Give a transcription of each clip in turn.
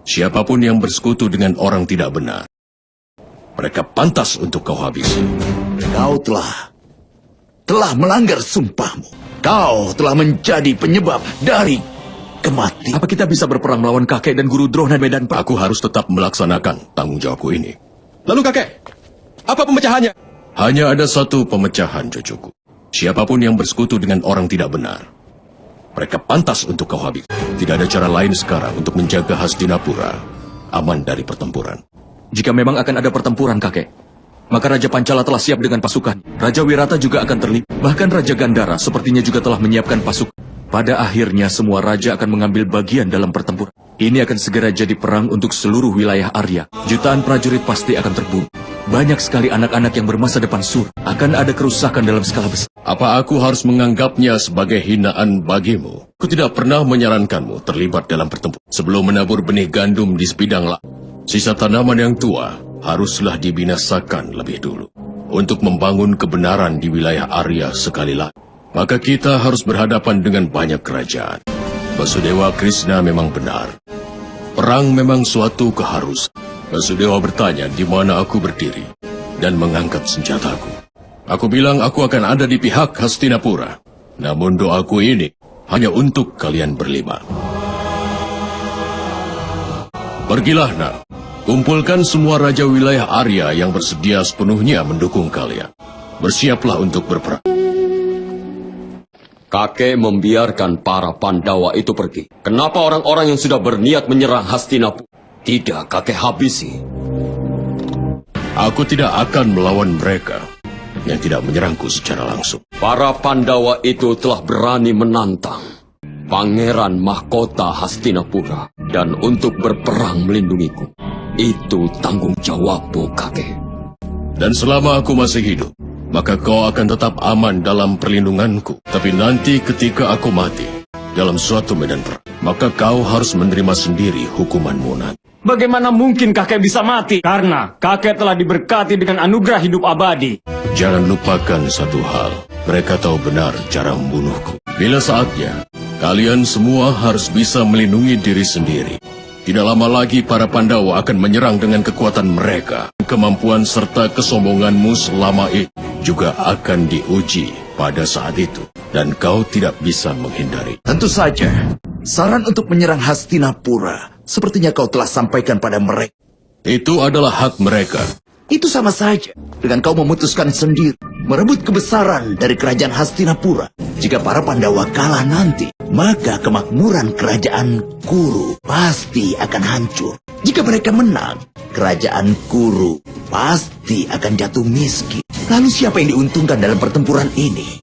Siapapun yang bersekutu dengan orang tidak benar, mereka pantas untuk kau habisi. Kau telah melanggar sumpahmu. Kau telah menjadi penyebab dari kematian. Apa kita bisa berperang melawan kakek dan guru Drona di medan perang? Aku harus tetap melaksanakan tanggung jawabku ini. Lalu kakek, apa pemecahannya? Hanya ada satu pemecahan, cucuku. Siapapun yang bersekutu dengan orang tidak benar, mereka pantas untuk kau habis. Tidak ada cara lain sekarang untuk menjaga Hastinapura aman dari pertempuran. Jika memang akan ada pertempuran, kakek, maka Raja Pancala telah siap dengan pasukan. Raja Wirata juga akan terlibat. Bahkan Raja Gandhara sepertinya juga telah menyiapkan pasukan. Pada akhirnya semua raja akan mengambil bagian dalam pertempuran. Ini akan segera jadi perang untuk seluruh wilayah Arya. Jutaan prajurit pasti akan terbunuh. Banyak sekali anak-anak yang bermasa depan suram. Akan ada kerusakan dalam skala besar. Apa aku harus menganggapnya sebagai hinaan bagimu? Aku tidak pernah menyarankanmu terlibat dalam pertempuran. Sebelum menabur benih gandum di sebidang lahan, sisa tanaman yang tua haruslah dibinasakan lebih dulu. Untuk membangun kebenaran di wilayah Arya sekali lagi, maka kita harus berhadapan dengan banyak kerajaan. Basudewa Krishna memang benar. Perang memang suatu keharusan. Basudewa bertanya di mana aku berdiri dan mengangkat senjataku. Aku bilang aku akan ada di pihak Hastinapura. Namun doaku ini hanya untuk kalian berlima. Pergilah, nak. Kumpulkan semua raja wilayah Arya yang bersedia sepenuhnya mendukung kalian. Bersiaplah untuk berperang. Kakek membiarkan para Pandawa itu pergi. Kenapa orang-orang yang sudah berniat menyerang Hastinapura tidak kakek habisi? Aku tidak akan melawan mereka yang tidak menyerangku secara langsung. Para Pandawa itu telah berani menantang Pangeran Mahkota Hastinapura dan untuk berperang melindungiku. Itu tanggung jawabmu, kakek. Dan selama aku masih hidup, maka kau akan tetap aman dalam perlindunganku. Tapi nanti ketika aku mati dalam suatu medan perang, maka kau harus menerima sendiri hukumanmu nanti. Bagaimana mungkin kakek bisa mati? Karena kakek telah diberkati dengan anugerah hidup abadi. Jangan lupakan satu hal. Mereka tahu benar cara membunuhku. Bila saatnya, kalian semua harus bisa melindungi diri sendiri. Tidak lama lagi para Pandawa akan menyerang dengan kekuatan mereka. Kemampuan serta kesombonganmu selama ini juga akan diuji pada saat itu. Dan kau tidak bisa menghindari. Tentu saja, saran untuk menyerang Hastinapura sepertinya kau telah sampaikan pada mereka. Itu adalah hak mereka. Itu sama saja dengan kau memutuskan sendiri merebut kebesaran dari kerajaan Hastinapura. Jika para Pandawa kalah nanti, maka kemakmuran kerajaan Kuru pasti akan hancur. Jika mereka menang, kerajaan Kuru pasti akan jatuh miskin. Lalu siapa yang diuntungkan dalam pertempuran ini?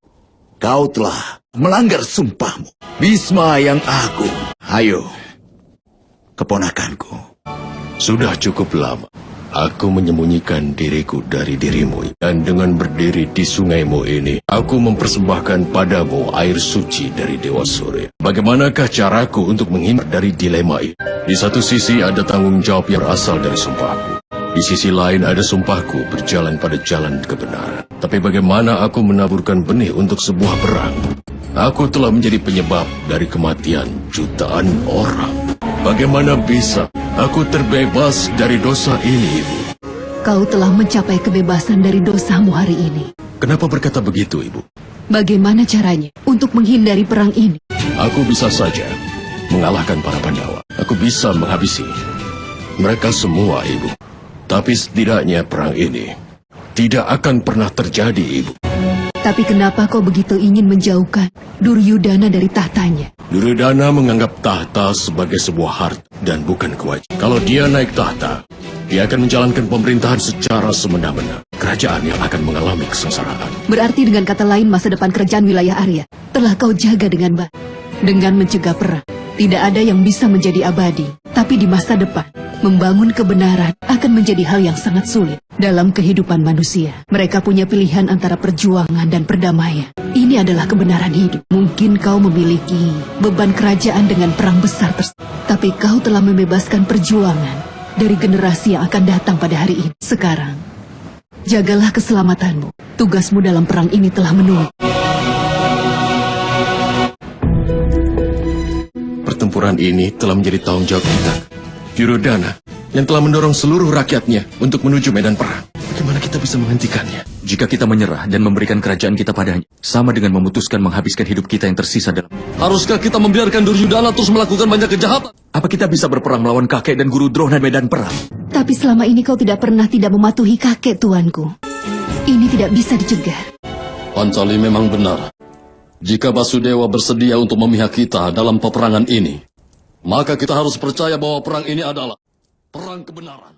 Kau telah melanggar sumpahmu, Bhisma yang agung. Ayo, keponakanku. Sudah cukup lama aku menyembunyikan diriku dari dirimu. Dan dengan berdiri di sungaimu ini, aku mempersembahkan padamu air suci dari Dewa Surya. Bagaimanakah caraku untuk menghindar dari dilema ini? Di satu sisi ada tanggung jawab yang berasal dari sumpahku. Di sisi lain ada sumpahku berjalan pada jalan kebenaran. Tapi bagaimana aku menaburkan benih untuk sebuah perang? Aku telah menjadi penyebab dari kematian jutaan orang. Bagaimana bisa aku terbebas dari dosa ini, Ibu? Kau telah mencapai kebebasan dari dosamu hari ini. Kenapa berkata begitu, Ibu? Bagaimana caranya untuk menghindari perang ini? Aku bisa saja mengalahkan para Pandawa. Aku bisa menghabisi mereka semua, Ibu. Tapi setidaknya perang ini tidak akan pernah terjadi, Ibu. Tapi kenapa kau begitu ingin menjauhkan Duryudana dari tahtanya? Duryudana menganggap tahta sebagai sebuah harta dan bukan kewajiban. Kalau dia naik tahta, dia akan menjalankan pemerintahan secara semena-mena. Kerajaan yang akan mengalami kesengsaraan. Berarti dengan kata lain masa depan kerajaan wilayah Arya telah kau jaga dengan baik. Dengan mencegah perang, tidak ada yang bisa menjadi abadi. Tapi di masa depan, membangun kebenaran akan menjadi hal yang sangat sulit dalam kehidupan manusia. Mereka punya pilihan antara perjuangan dan perdamaian. Ini adalah kebenaran hidup. Mungkin kau memiliki beban kerajaan dengan perang besar tersebut. Tapi kau telah membebaskan perjuangan dari generasi yang akan datang pada hari ini. Sekarang, jagalah keselamatanmu. Tugasmu dalam perang ini telah menunggu. Pertempuran ini telah menjadi tanggung jawab kita. Duryodhana, yang telah mendorong seluruh rakyatnya untuk menuju medan perang. Bagaimana kita bisa menghentikannya? Jika kita menyerah dan memberikan kerajaan kita padanya, sama dengan memutuskan menghabiskan hidup kita yang tersisa dalam... Haruskah kita membiarkan Duryodhana terus melakukan banyak kejahatan? Apa kita bisa berperang melawan kakek dan guru Drona di medan perang? Tapi selama ini kau tidak pernah tidak mematuhi kakek, tuanku. Ini tidak bisa dicegah. Pancali memang benar. Jika Basudewa bersedia untuk memihak kita dalam peperangan ini, maka kita harus percaya bahwa perang ini adalah perang kebenaran.